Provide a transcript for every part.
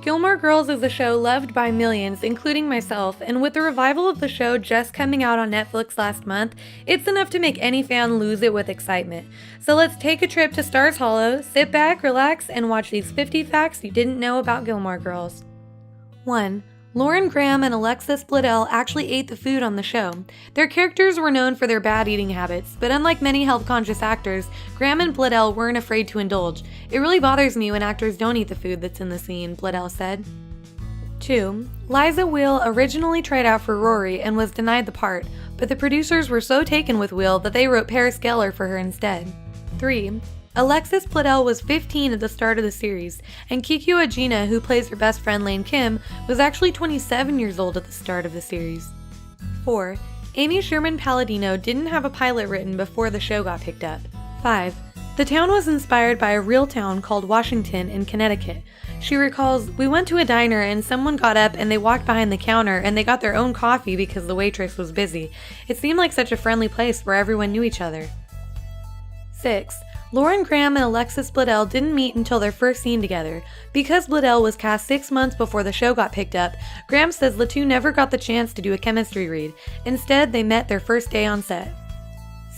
Gilmore Girls is a show loved by millions, including myself, and with the revival of the show just coming out on Netflix last month, it's enough to make any fan lose it with excitement. So let's take a trip to Stars Hollow, sit back, relax, and watch these 50 facts you didn't know about Gilmore Girls. 1. Lauren Graham and Alexis Bledel actually ate the food on the show. Their characters were known for their bad eating habits, but unlike many health-conscious actors, Graham and Bledel weren't afraid to indulge. It really bothers me when actors don't eat the food that's in the scene, Bledel said. 2. Liza Wheel originally tried out for Rory and was denied the part, but the producers were so taken with Wheel that they wrote Paris Geller for her instead. 3. Alexis Bledel was 15 at the start of the series, and Kikyo Agena, who plays her best friend Lane Kim, was actually 27 years old at the start of the series. 4. Amy Sherman Palladino didn't have a pilot written before the show got picked up. 5. The town was inspired by a real town called Washington in Connecticut. She recalls, "We went to a diner and someone got up and they walked behind the counter and they got their own coffee because the waitress was busy. It seemed like such a friendly place where everyone knew each other." 6. Lauren Graham and Alexis Bledel didn't meet until their first scene together. Because Bledel was cast 6 months before the show got picked up, Graham says the two never got the chance to do a chemistry read. Instead, they met their first day on set.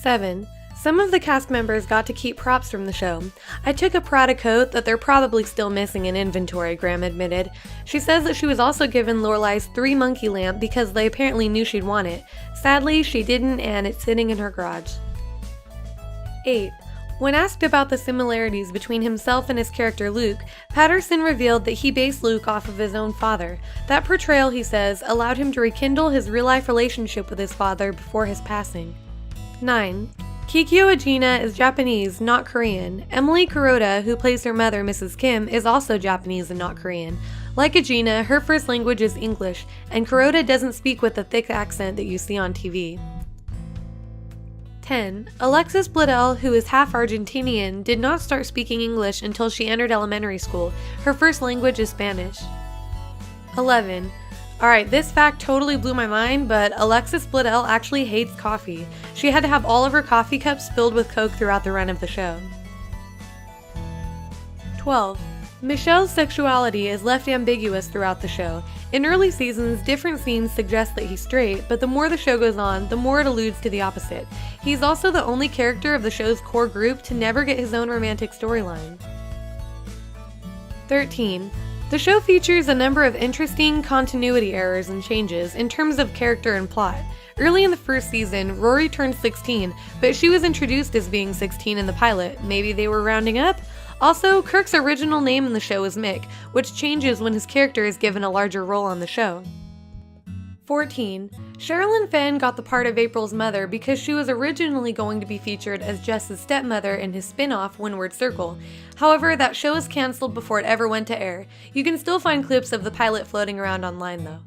7. Some of the cast members got to keep props from the show. "I took a Prada coat that they're probably still missing in inventory," Graham admitted. She says that she was also given Lorelai's 3-monkey lamp because they apparently knew she'd want it. Sadly, she didn't, and it's sitting in her garage. 8. When asked about the similarities between himself and his character Luke, Patterson revealed that he based Luke off of his own father. That portrayal, he says, allowed him to rekindle his real-life relationship with his father before his passing. 9. Kikyo Agena is Japanese, not Korean. Emily Kuroda, who plays her mother, Mrs. Kim, is also Japanese and not Korean. Like Agena, her first language is English, and Kuroda doesn't speak with the thick accent that you see on TV. 10. Alexis Bledel, who is half Argentinian, did not start speaking English until she entered elementary school. Her first language is Spanish. 11. Alright, this fact totally blew my mind, but Alexis Bledel actually hates coffee. She had to have all of her coffee cups filled with Coke throughout the run of the show. 12. Michelle's sexuality is left ambiguous throughout the show. In early seasons, different scenes suggest that he's straight, but the more the show goes on, the more it alludes to the opposite. He's also the only character of the show's core group to never get his own romantic storyline. 13. The show features a number of interesting continuity errors and changes in terms of character and plot. Early in the first season, Rory turned 16, but she was introduced as being 16 in the pilot. Maybe they were rounding up? Also, Kirk's original name in the show is Mick, which changes when his character is given a larger role on the show. 14. Sherilyn Fenn got the part of April's mother because she was originally going to be featured as Jess's stepmother in his spin-off Windward Circle. However, that show was cancelled before it ever went to air. You can still find clips of the pilot floating around online though.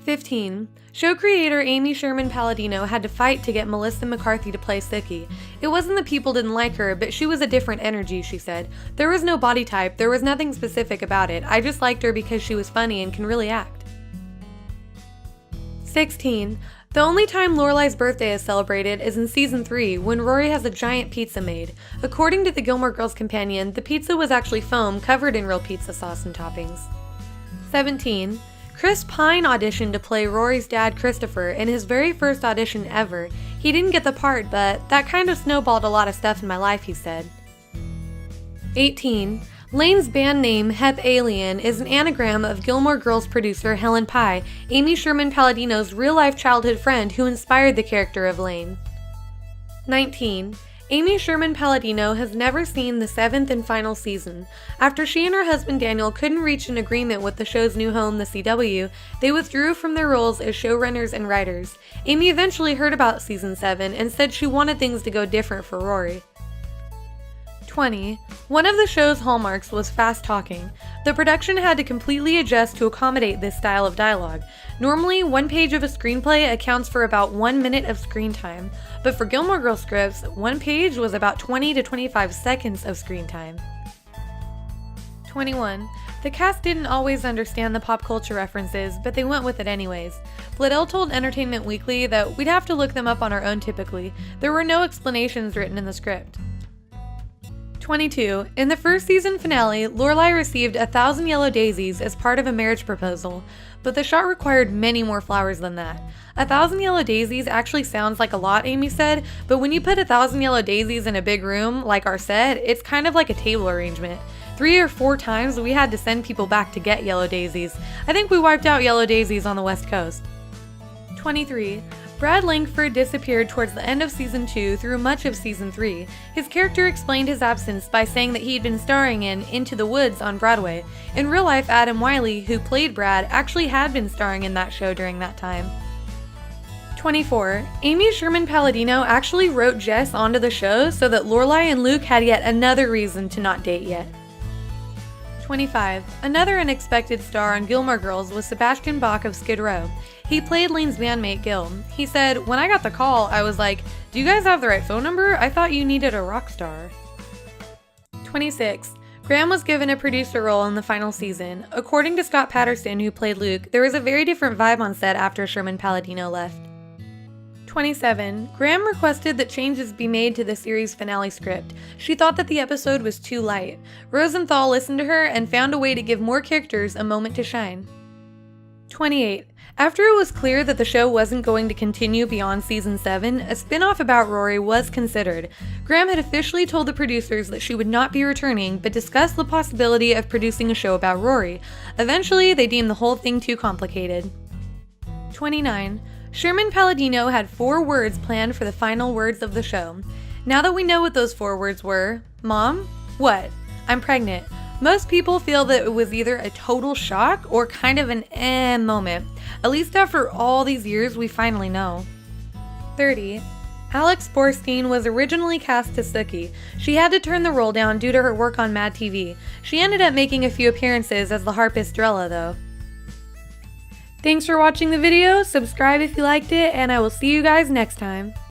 15. Show creator Amy Sherman Palladino had to fight to get Melissa McCarthy to play Sookie. It wasn't that people didn't like her, but she was a different energy, she said. "There was no body type, there was nothing specific about it. I just liked her because she was funny and can really act." 16. The only time Lorelai's birthday is celebrated is in season 3, when Rory has a giant pizza made. According to the Gilmore Girls companion, the pizza was actually foam covered in real pizza sauce and toppings. 17. Chris Pine auditioned to play Rory's dad Christopher in his very first audition ever. He didn't get the part, but that kind of snowballed a lot of stuff in my life, he said. 18. Lane's band name, Hep Alien, is an anagram of Gilmore Girls producer Helen Pye, Amy Sherman Palladino's real-life childhood friend who inspired the character of Lane. 19. Amy Sherman Palladino has never seen the 7th and final season. After she and her husband Daniel couldn't reach an agreement with the show's new home, the CW, they withdrew from their roles as showrunners and writers. Amy eventually heard about season 7 and said she wanted things to go different for Rory. 20. One of the show's hallmarks was fast talking. The production had to completely adjust to accommodate this style of dialogue. Normally, 1 page of a screenplay accounts for about 1 minute of screen time, but for Gilmore Girls scripts, 1 page was about 20 to 25 seconds of screen time. 21. The cast didn't always understand the pop culture references, but they went with it anyways. Bledel told Entertainment Weekly that we'd have to look them up on our own typically. There were no explanations written in the script. 22. In the first season finale, Lorelai received 1,000 yellow daisies as part of a marriage proposal, but the shot required many more flowers than that. 1,000 yellow daisies actually sounds like a lot, Amy said, but when you put 1,000 yellow daisies in a big room, like our set, it's kind of like a table arrangement. 3 or 4 times we had to send people back to get yellow daisies. I think we wiped out yellow daisies on the West Coast. 23. Brad Langford disappeared towards the end of Season 2 through much of Season 3. His character explained his absence by saying that he had been starring in Into the Woods on Broadway. In real life, Adam Wiley, who played Brad, actually had been starring in that show during that time. 24. Amy Sherman-Palladino actually wrote Jess onto the show so that Lorelai and Luke had yet another reason to not date yet. 25. Another unexpected star on Gilmore Girls was Sebastian Bach of Skid Row. He played Lane's bandmate Gil. He said, "When I got the call, I was like, do you guys have the right phone number? I thought you needed a rock star." 26. Graham was given a producer role in the final season. According to Scott Patterson, who played Luke, there was a very different vibe on set after Sherman-Palladino left. 27. Graham requested that changes be made to the series finale script. She thought that the episode was too light. Rosenthal listened to her and found a way to give more characters a moment to shine. 28. After it was clear that the show wasn't going to continue beyond Season 7, a spin-off about Rory was considered. Graham had officially told the producers that she would not be returning, but discussed the possibility of producing a show about Rory. Eventually, they deemed the whole thing too complicated. 29. Sherman-Palladino had 4 words planned for the final words of the show. Now that we know what those 4 words were, Mom? What? I'm pregnant. Most people feel that it was either a total shock or kind of an moment. At least after all these years, we finally know. 30. Alex Borstein was originally cast to Sookie. She had to turn the role down due to her work on Mad TV. She ended up making a few appearances as the harpist Drella, though. Thanks for watching the video, subscribe if you liked it, and I will see you guys next time.